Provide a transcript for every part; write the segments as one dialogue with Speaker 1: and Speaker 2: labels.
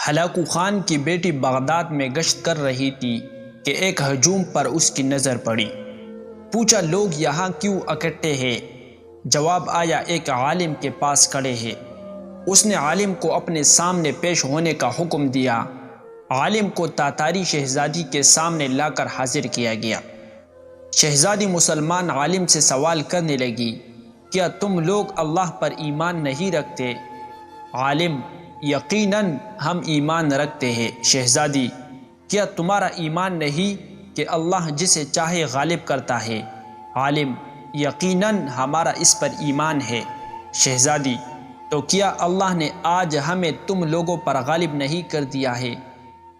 Speaker 1: Hulagu Khan کی بیٹی Baghdad میں گشت کر رہی تھی کہ ایک ہجوم پر اس کی نظر پڑی۔ پوچھا لوگ یہاں کیوں اکٹھے ہیں؟ جواب آیا ایک عالم کے پاس کھڑے ہیں۔ اس نے عالم کو اپنے سامنے پیش ہونے کا حکم دیا۔ عالم کو تاتاری شہزادی کے سامنے لا کر حاضر کیا گیا۔ شہزادی مسلمان عالم سے سوال کرنے لگی، کیا تم لوگ اللہ پر ایمان نہیں رکھتے؟ عالم: یقیناً ہم ایمان رکھتے ہیں۔ شہزادی: کیا تمہارا ایمان نہیں کہ اللہ جسے چاہے غالب کرتا ہے؟ عالم: یقیناً ہمارا اس پر ایمان ہے۔ شہزادی: تو کیا اللہ نے آج ہمیں تم لوگوں پر غالب نہیں کر دیا ہے؟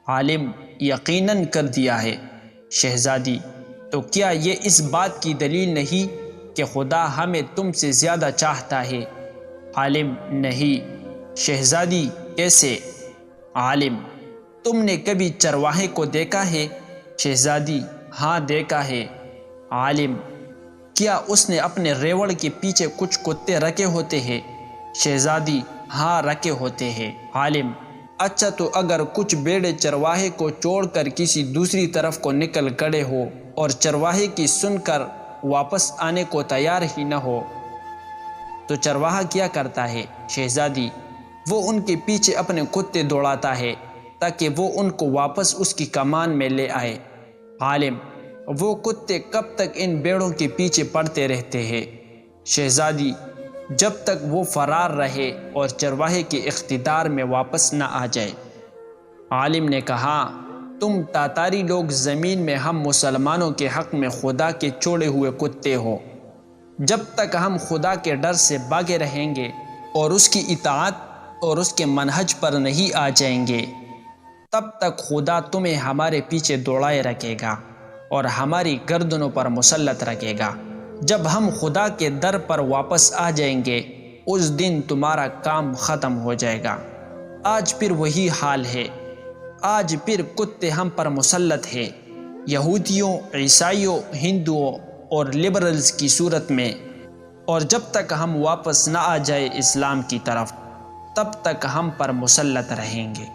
Speaker 1: عالم: یقیناً کر دیا ہے۔ شہزادی: تو کیا یہ اس بات کی دلیل نہیں کہ خدا ہمیں تم سے زیادہ چاہتا ہے؟ عالم: نہیں۔ شہزادی: کیسے؟ عالم: تم نے کبھی چرواہے کو دیکھا ہے؟ شہزادی: ہاں دیکھا ہے۔ عالم: کیا اس نے اپنے ریوڑ کے پیچھے کچھ کتے رکھے ہوتے ہیں؟ شہزادی: ہاں رکھے ہوتے ہیں۔ عالم: اچھا تو اگر کچھ بھیڑیں چرواہے کو چھوڑ کر کسی دوسری طرف کو نکل کھڑے ہو اور چرواہے کی سن کر واپس آنے کو تیار ہی نہ ہو تو چرواہا کیا کرتا ہے؟ شہزادی: وہ ان کے پیچھے اپنے کتے دوڑاتا ہے تاکہ وہ ان کو واپس اس کی کمان میں لے آئے۔ عالم: وہ کتے کب تک ان بھیڑوں کے پیچھے پڑتے رہتے ہیں؟ شہزادی: جب تک وہ فرار رہے اور چرواہے کے اقتدار میں واپس نہ آ جائے۔ عالم نے کہا، تم تاتاری لوگ زمین میں ہم مسلمانوں کے حق میں خدا کے چھوڑے ہوئے کتے ہو۔ جب تک ہم خدا کے ڈر سے بھاگے رہیں گے اور اس کی اطاعت اور اس کے منہج پر نہیں آ جائیں گے، تب تک خدا تمہیں ہمارے پیچھے دوڑائے رکھے گا اور ہماری گردنوں پر مسلط رکھے گا۔ جب ہم خدا کے در پر واپس آ جائیں گے اس دن تمہارا کام ختم ہو جائے گا۔ آج پھر وہی حال ہے۔ آج پھر کتے ہم پر مسلط ہیں، یہودیوں، عیسائیوں، ہندوؤں اور لبرلز کی صورت میں، اور جب تک ہم واپس نہ آ جائے اسلام کی طرف تب تک ہم پر مسلط رہیں گے۔